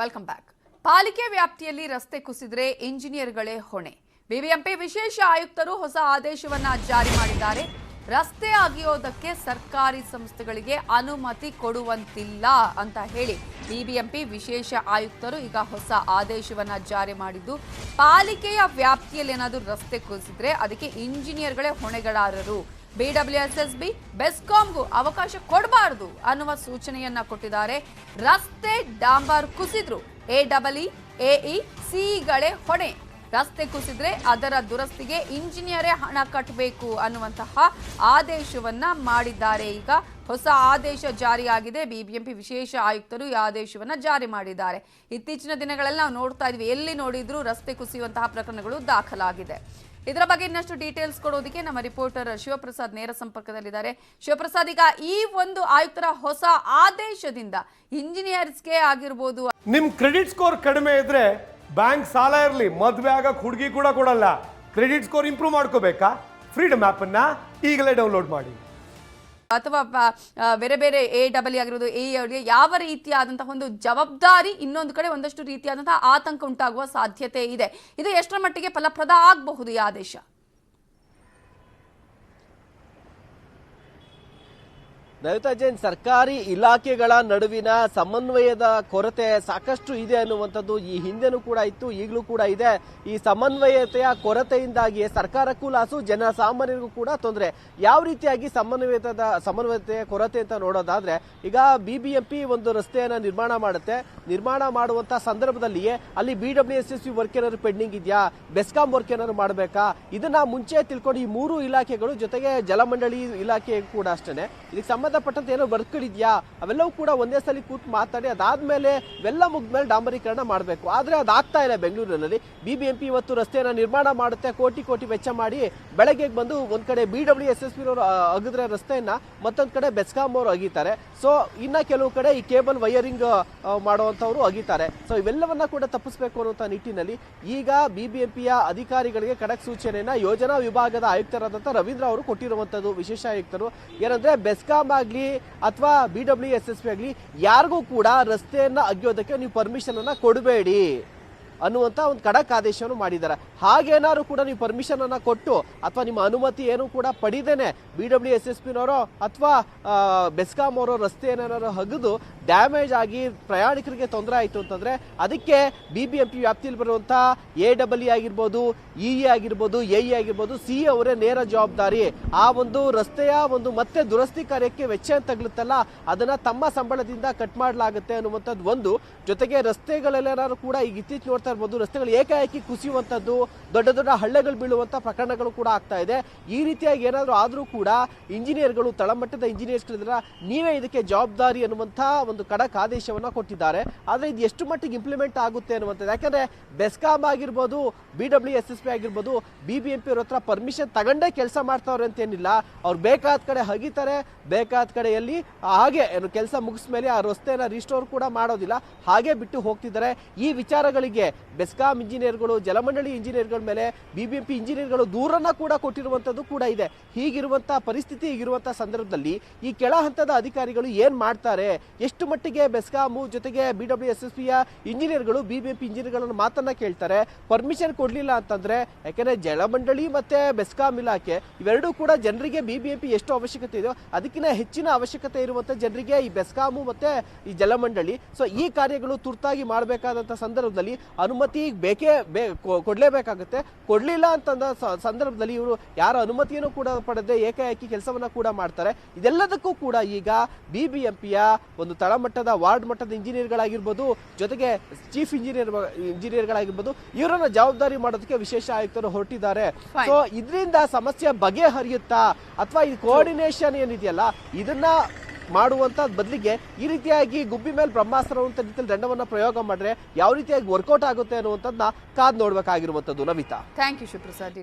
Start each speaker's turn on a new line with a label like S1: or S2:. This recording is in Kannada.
S1: Welcome back. ಪಾಲಿಕೆ ವ್ಯಾಪ್ತಿಯಲ್ಲಿ ರಸ್ತೆ ಕುಸಿದ್ರೆ ಇಂಜಿನಿಯರ್ಗಳೇ ಹೊಣೆ. ಬಿಬಿಎಂಪಿ ವಿಶೇಷ ಆಯುಕ್ತರು ಹೊಸ ಆದೇಶವನ್ನ ಜಾರಿ ಮಾಡಿದ್ದಾರೆ. ರಸ್ತೆ ಅಗೆಯೋದಕ್ಕೆ ಸರ್ಕಾರಿ ಸಂಸ್ಥೆಗಳಿಗೆ ಅನುಮತಿ ಕೊಡುವಂತಿಲ್ಲ ಅಂತ ಹೇಳಿ ಬಿಬಿಎಂಪಿ ವಿಶೇಷ ಆಯುಕ್ತರು ಈಗ ಹೊಸ ಆದೇಶವನ್ನ ಜಾರಿ ಮಾಡಿದ್ದು, ಪಾಲಿಕೆಯ ವ್ಯಾಪ್ತಿಯಲ್ಲಿ ಏನಾದರೂ ರಸ್ತೆ ಕುಸಿದ್ರೆ ಅದಕ್ಕೆ ಇಂಜಿನಿಯರ್ಗಳೇ ಹೊಣೆಗಾರರು. ಬಿಡಬ್ಲ್ಯೂಎಸ್ಎಸ್ಬಿ ಬೆಸ್ಕಾಂಗೂ ಅವಕಾಶ ಕೊಡಬಾರದು ಅನ್ನುವ ಸೂಚನೆಯನ್ನ ಕೊಟ್ಟಿದ್ದಾರೆ. ರಸ್ತೆ ಡಾಂಬರ್ ಕುಸಿದ್ರು ಎಇ ಸಿಇಗಳೇ ಹೊಣೆ. ರಸ್ತೆ ಕುಸಿದ್ರೆ ಅದರ ದುರಸ್ತಿಗೆ ಇಂಜಿನಿಯರೇ ಹಣ ಕಟ್ಟಬೇಕು ಅನ್ನುವಂತಹ ಆದೇಶವನ್ನ ಮಾಡಿದ್ದಾರೆ. ಈಗ ಹೊಸ ಆದೇಶ ಜಾರಿಯಾಗಿದೆ. ಬಿಬಿಎಂಪಿ ವಿಶೇಷ ಆಯುಕ್ತರು ಈ ಆದೇಶವನ್ನ ಜಾರಿ ಮಾಡಿದ್ದಾರೆ. ಇತ್ತೀಚಿನ ದಿನಗಳಲ್ಲಿ ನಾವು ನೋಡ್ತಾ ಇದ್ವಿ, ಎಲ್ಲಿ ನೋಡಿದ್ರೂ ರಸ್ತೆ ಕುಸಿಯುವಂತಹ ಪ್ರಕರಣಗಳು ದಾಖಲಾಗಿದೆ. ಇದರ ಬಗ್ಗೆ ಇನ್ನಷ್ಟು ಡೀಟೇಲ್ಸ್ ಕೊಡೋದಕ್ಕೆ ನಮ್ಮ ರಿಪೋರ್ಟರ್ ಶಿವಪ್ರಸಾದ್ ನೇರ ಸಂಪರ್ಕದಲ್ಲಿದ್ದಾರೆ. ಶಿವಪ್ರಸಾದ್, ಈಗ ಈ ಒಂದು ಆಯುಕ್ತರ ಹೊಸ ಆದೇಶದಿಂದ ಇಂಜಿನಿಯರ್ಸ್ಗೆ ಆಗಿರ್ಬೋದು,
S2: ನಿಮ್ ಕ್ರೆಡಿಟ್ ಸ್ಕೋರ್ ಕಡಿಮೆ ಇದ್ರೆ ಬ್ಯಾಂಕ್ ಸಾಲ ಇರಲಿ, ಮದುವೆ ಆಗಕ್ಕೆ ಹುಡುಗಿ ಕೂಡ ಕೊಡಲ್ಲ. ಕ್ರೆಡಿಟ್ ಸ್ಕೋರ್ ಇಂಪ್ರೂವ್ ಮಾಡ್ಕೋಬೇಕಾ? ಫ್ರೀಡಮ್ ಆಪ್ ಅನ್ನ ಈಗಲೇ ಡೌನ್ಲೋಡ್ ಮಾಡಿ.
S1: ಅಥವಾ ಬೇರೆ ಬೇರೆ ಎಡಬ್ಲ್ಯೂ ಆಗಿರೋದು ಎ ಯಾವ ರೀತಿಯಾದಂತಹ ಒಂದು ಜವಾಬ್ದಾರಿ, ಇನ್ನೊಂದು ಕಡೆ ಒಂದಷ್ಟು ರೀತಿಯಾದಂತಹ ಆತಂಕ ಉಂಟಾಗುವ ಸಾಧ್ಯತೆ ಇದೆ. ಇದು ಎಷ್ಟರ ಮಟ್ಟಿಗೆ ಫಲಪ್ರದ ಆಗಬಹುದು ಈ ಆದೇಶ?
S3: ನವಿತಾ ಜೈನ್, ಸರ್ಕಾರಿ ಇಲಾಖೆಗಳ ನಡುವಿನ ಸಮನ್ವಯದ ಕೊರತೆ ಸಾಕಷ್ಟು ಇದೆ ಅನ್ನುವಂಥದ್ದು ಈ ಹಿಂದೆನೂ ಕೂಡ ಇತ್ತು, ಈಗಲೂ ಕೂಡ ಇದೆ. ಈ ಸಮನ್ವಯತೆಯ ಕೊರತೆಯಿಂದಾಗಿ ಸರ್ಕಾರಕ್ಕೂ ಲಾಸು, ಜನಸಾಮಾನ್ಯರಿಗೂ ಕೂಡ ತೊಂದರೆ. ಯಾವ ರೀತಿಯಾಗಿ ಸಮನ್ವಯತೆಯ ಕೊರತೆ ಅಂತ ನೋಡೋದಾದ್ರೆ, ಈಗ ಬಿಬಿಎಂಪಿ ಒಂದು ರಸ್ತೆಯನ್ನ ನಿರ್ಮಾಣ ಮಾಡುತ್ತೆ. ನಿರ್ಮಾಣ ಮಾಡುವಂತ ಸಂದರ್ಭದಲ್ಲಿಯೇ ಅಲ್ಲಿ ಬಿಡಬ್ಲ್ಯೂಎಸ್ಎಸ್ಬಿ ವರ್ಕ್ ಏನಾದ್ರು ಪೆಂಡಿಂಗ್ ಇದೆಯಾ, ಬೆಸ್ಕಾಂ ವರ್ಕ್ ಏನಾದ್ರು ಮಾಡಬೇಕಾ, ಇದನ್ನ ಮುಂಚೆ ತಿಳ್ಕೊಂಡು ಈ ಮೂರು ಇಲಾಖೆಗಳು, ಜೊತೆಗೆ ಜಲಮಂಡಳಿ ಇಲಾಖೆ ಕೂಡ ಅಷ್ಟೇ, ಇದಕ್ಕೆ ಸಂಬಂಧಪಟ್ಟಂತೆ ಏನೋ ವರ್ಕ್ಗಳಿದ್ಯಾ ಅವೆಲ್ಲವೂ ಕೂಡ ಒಂದೇ ಸಲ ಕೂತ್ ಮಾತಾಡಿ ಅದಾದ್ಮೇಲೆ ಇವೆಲ್ಲ ಮುಗ್ದ್ಮೇಲೆ ಡಾಂಬರೀಕರಣ ಮಾಡಬೇಕು. ಆದ್ರೆ ಅದಾಗ್ತಾ ಇಲ್ಲ ಬೆಂಗಳೂರಿನಲ್ಲಿ. ಬಿಬಿಎಂಪಿ ಇವತ್ತು ರಸ್ತೆಯನ್ನ ನಿರ್ಮಾಣ ಮಾಡುತ್ತೆ, ಕೋಟಿ ಕೋಟಿ ವೆಚ್ಚ ಮಾಡಿ ಬೆಳಗ್ಗೆ ಬಂದು ಒಂದ್ ಕಡೆ ಬಿಡಬ್ಲ್ಯೂಎಸ್ಎಸ್ಬಿ ಅವರು ಅಗಿದ್ರೆ ರಸ್ತೆಯನ್ನ, ಮತ್ತೊಂದ್ ಕಡೆ ಬೆಸ್ಕಾಂ ಅವರು ಅಗಿತಾರೆ. ಸೊ ಇನ್ನ ಕೆಲವು ಕಡೆ ಈ ಕೇಬಲ್ ವೈರಿಂಗ್ ಮಾಡುವಂತವ್ರು ಅಗಿತಾರೆ. ಸೊ ಇವೆಲ್ಲವನ್ನ ಕೂಡ ತಪ್ಪಿಸಬೇಕು ಅನ್ನುವಂತ ನಿಟ್ಟಿನಲ್ಲಿ ಈಗ ಬಿಬಿಎಂಪಿಯ ಅಧಿಕಾರಿಗಳಿಗೆ ಖಡಕ್ ಸೂಚನೆಯನ್ನ ಯೋಜನಾ ವಿಭಾಗದ ಆಯುಕ್ತರಾದಂತಹ ರವೀಂದ್ರ ಅವರು ಕೊಟ್ಟಿರುವಂತದ್ದು. ವಿಶೇಷ ಆಯುಕ್ತರು ಏನಂದ್ರೆ, ಬೆಸ್ಕಾಂ ಆಗ್ಲಿ ಅಥವಾ ಬಿಡಬ್ಲ್ಯೂಎಸ್ಎಸ್ಬಿ ಆಗ್ಲಿ ಯಾರಿಗೂ ಕೂಡ ರಸ್ತೆಯನ್ನ ಅಗಿಯೋದಕ್ಕೆ ನೀವು ಪರ್ಮಿಷನ್ ಅನ್ನ ಕೊಡಬೇಡಿ ಅನ್ನುವಂತ ಒಂದು ಖಡಕ್ ಆದೇಶವನ್ನು ಮಾಡಿದ್ದಾರೆ. ಹಾಗೇನಾದ್ರು ಕೂಡ ನೀವು ಪರ್ಮಿಷನ್ ಅನ್ನ ಕೊಟ್ಟು ಅಥವಾ ನಿಮ್ಮ ಅನುಮತಿ ಏನು ಕೂಡ ಪಡೆದೇನೆ ಬಿಡಬ್ಲ್ಯೂಎಸ್ಎಸ್ಬಿನವರು ಅಥವಾ ಬೆಸ್ಕಾಂ ಅವರು ರಸ್ತೆ ಏನಾದ್ರು ಹಗಿದು ಡ್ಯಾಮೇಜ್ ಆಗಿ ಪ್ರಯಾಣಿಕರಿಗೆ ತೊಂದರೆ ಆಯಿತು ಅಂತಂದ್ರೆ ಅದಕ್ಕೆ ಬಿಬಿಎಂಪಿ ವ್ಯಾಪ್ತಿಯಲ್ಲಿ ಬರುವಂತಹ ಎಡಬ್ಲ್ಯೂ ಆಗಿರ್ಬೋದು, ಇಇ ಆಗಿರ್ಬೋದು, ಎಇ ಆಗಿರ್ಬೋದು, ಸಿ ಅವರೇ ನೇರ ಜವಾಬ್ದಾರಿ. ಆ ಒಂದು ರಸ್ತೆಯ ಒಂದು ಮತ್ತೆ ದುರಸ್ತಿ ಕಾರ್ಯಕ್ಕೆ ವೆಚ್ಚ ತಗಲುತ್ತಲ್ಲ ಅದನ್ನ ತಮ್ಮ ಸಂಬಳದಿಂದ ಕಟ್ ಮಾಡಲಾಗುತ್ತೆ ಅನ್ನುವಂಥದ್ದು ಒಂದು. ಜೊತೆಗೆ ರಸ್ತೆಗಳೆಲ್ಲಾರು ಕೂಡ ಈಗ ಇತ್ತೀಚೆಗೆ ನೋಡ್ತಾ ಇರ್ಬೋದು, ರಸ್ತೆಗಳು ಏಕಾಏಕಿ ಕುಸಿಯುವಂಥದ್ದು, ದೊಡ್ಡ ದೊಡ್ಡ ಹಳ್ಳೆಗಳು ಬೀಳುವಂತ ಪ್ರಕರಣಗಳು ಕೂಡ ಆಗ್ತಾ ಇದೆ. ಈ ರೀತಿಯಾಗಿ ಏನಾದರೂ ಆದ್ರೂ ಕೂಡ ಇಂಜಿನಿಯರ್ಗಳು, ತಳಮಟ್ಟದ ಇಂಜಿನಿಯರ್ಸ್ಗಳಿದ್ರ ನೀವೇ ಇದಕ್ಕೆ ಜವಾಬ್ದಾರಿ ಅನ್ನುವಂಥ ಒಂದು ಖಡಕ್ ಆದೇಶವನ್ನ ಕೊಟ್ಟಿದ್ದಾರೆ. ಆದ್ರೆ ಇದು ಎಷ್ಟು ಮಟ್ಟಿಗೆ ಇಂಪ್ಲಿಮೆಂಟ್ ಆಗುತ್ತೆ ಅನ್ನುವಂಥದ್ದು, ಯಾಕಂದ್ರೆ ಬೆಸ್ಕಾಂ ಆಗಿರ್ಬೋದು, ಬಿಡಬ್ಲ್ಯೂಎಸ್ಎಸ್ಬಿ ಆಗಿರ್ಬೋದು, ಬಿಬಿಎಂಪಿ ಅವ್ರ ಹತ್ರ ಪರ್ಮಿಷನ್ ತಗೊಂಡೇ ಕೆಲಸ ಮಾಡ್ತಾವ್ರೆ ಅಂತ ಏನಿಲ್ಲ. ಅವ್ರು ಬೇಕಾದ ಕಡೆ ಹಗಿತಾರೆ, ಬೇಕಾದ ಕಡೆಯಲ್ಲಿ ಹಾಗೆ ಏನು ಕೆಲಸ ಮುಗಿಸ್ಮೇಲೆ ಆ ರಸ್ತೆನ ರಿಸ್ಟೋರ್ ಕೂಡ ಮಾಡೋದಿಲ್ಲ, ಹಾಗೆ ಬಿಟ್ಟು ಹೋಗ್ತಿದ್ದಾರೆ. ಈ ವಿಚಾರಗಳಿಗೆ ಬೆಸ್ಕಾಂ ಇಂಜಿನಿಯರ್ಗಳು, ಜಲಮಂಡಳಿ ಇಂಜಿನಿಯರ್ಗಳ ಮೇಲೆ ಬಿಬಿಎಂಪಿ ಇಂಜಿನಿಯರ್ಗಳು ದೂರನ್ನ ಕೂಡ ಕೊಟ್ಟಿರುವಂತದ್ದು ಕೂಡ ಇದೆ. ಹೀಗಿರುವಂತಹ ಪರಿಸ್ಥಿತಿ, ಹೀಗಿರುವಂತಹ ಸಂದರ್ಭದಲ್ಲಿ ಈ ಕೆಳ ಹಂತದ ಅಧಿಕಾರಿಗಳು ಏನ್ ಮಾಡ್ತಾರೆ, ಎಷ್ಟು ಮಟ್ಟಿಗೆ ಬೆಸ್ಕಾಂ ಜೊತೆಗೆ ಬಿಡಬ್ಲ್ಯೂಎಸ್ಎಸ್ಬಿಯ ಇಂಜಿನಿಯರ್ಗಳು ಬಿಬಿಎಂಪಿ ಇಂಜಿನಿಯರ್ಗಳನ್ನು ಮಾತನ್ನ ಕೇಳ್ತಾರೆ, ಪರ್ಮಿಷನ್ ಕೊಡ್ಲಿಲ್ಲ ಅಂತಂದ್ರೆ, ಯಾಕಂದ್ರೆ ಜಲಮಂಡಳಿ ಮತ್ತೆ ಬೆಸ್ಕಾಂ ಇಲಾಖೆ ಇವೆರಡೂ ಕೂಡ ಜನರಿಗೆ ಬಿಬಿಎಂಪಿ ಎಷ್ಟು ಅವಶ್ಯಕತೆ ಇದೆಯೋ ಅದಕ್ಕಿಂತ ಹೆಚ್ಚಿನ ಅವಶ್ಯಕತೆ ಇರುವಂತ ಜನರಿಗೆ ಈ ಬೆಸ್ಕಾಂ ಮತ್ತೆ ಈ ಜಲಮಂಡಳಿ. ಸೊ ಈ ಕಾರ್ಯಗಳು ತುರ್ತಾಗಿ ಮಾಡಬೇಕಾದಂತ ಸಂದರ್ಭದಲ್ಲಿ ಅನುಮತಿ ಕೊಡ್ಲೇಬೇಕಾಗುತ್ತೆ. ಕೊಡ್ಲಿಲ್ಲ ಅಂತಂದ ಸಂದರ್ಭದಲ್ಲಿ ಇವರು ಯಾರ ಅನುಮತಿಯನ್ನು ಕೂಡ ಪಡೆದೇ ಏಕಾಏಕಿ ಕೆಲಸವನ್ನ ಕೂಡ ಮಾಡ್ತಾರೆ. ಇದೆಲ್ಲದಕ್ಕೂ ಕೂಡ ಈಗ ಬಿಬಿಎಂಪಿಯ ಒಂದು ತಳಮಟ್ಟದ ವಾರ್ಡ್ ಮಟ್ಟದ ಇಂಜಿನಿಯರ್ಗಳಾಗಿರ್ಬೋದು, ಜೊತೆಗೆ ಚೀಫ್ ಇಂಜಿನಿಯರ್ಗಳಾಗಿರ್ಬೋದು, ಇವರನ್ನ ಜವಾಬ್ದಾರಿ ಮಾಡೋದಕ್ಕೆ ವಿಶೇಷ ಆಯುಕ್ತರು ಹೊರಟಿದ್ದಾರೆ. ಸೊ ಇದರಿಂದ ಸಮಸ್ಯೆ ಬಗೆಹರಿಯುತ್ತಾ ಅಥವಾ ಈ ಕೋಆರ್ಡಿನೇಷನ್ ಏನಿದೆಯಲ್ಲ ಇದನ್ನ ಮಾಡುವಂತ ಬದಲಿಗೆ ಈ ರೀತಿಯಾಗಿ ಗುಬ್ಬಿ ಮೇಲೆ ಬ್ರಹ್ಮಾಸ್ತ್ರ ಅಂತ ರೀತಿಯಲ್ಲಿ ದಂಡವನ್ನ ಪ್ರಯೋಗ ಮಾಡಿದ್ರೆ ಯಾವ ರೀತಿಯಾಗಿ ವರ್ಕೌಟ್ ಆಗುತ್ತೆ ಅನ್ನುವಂಥದ್ದನ್ನ ಕಾದ್ ನೋಡ್ಬೇಕಾಗಿರುವಂತದ್ದು. Navita,
S1: thank you Shivaprasad.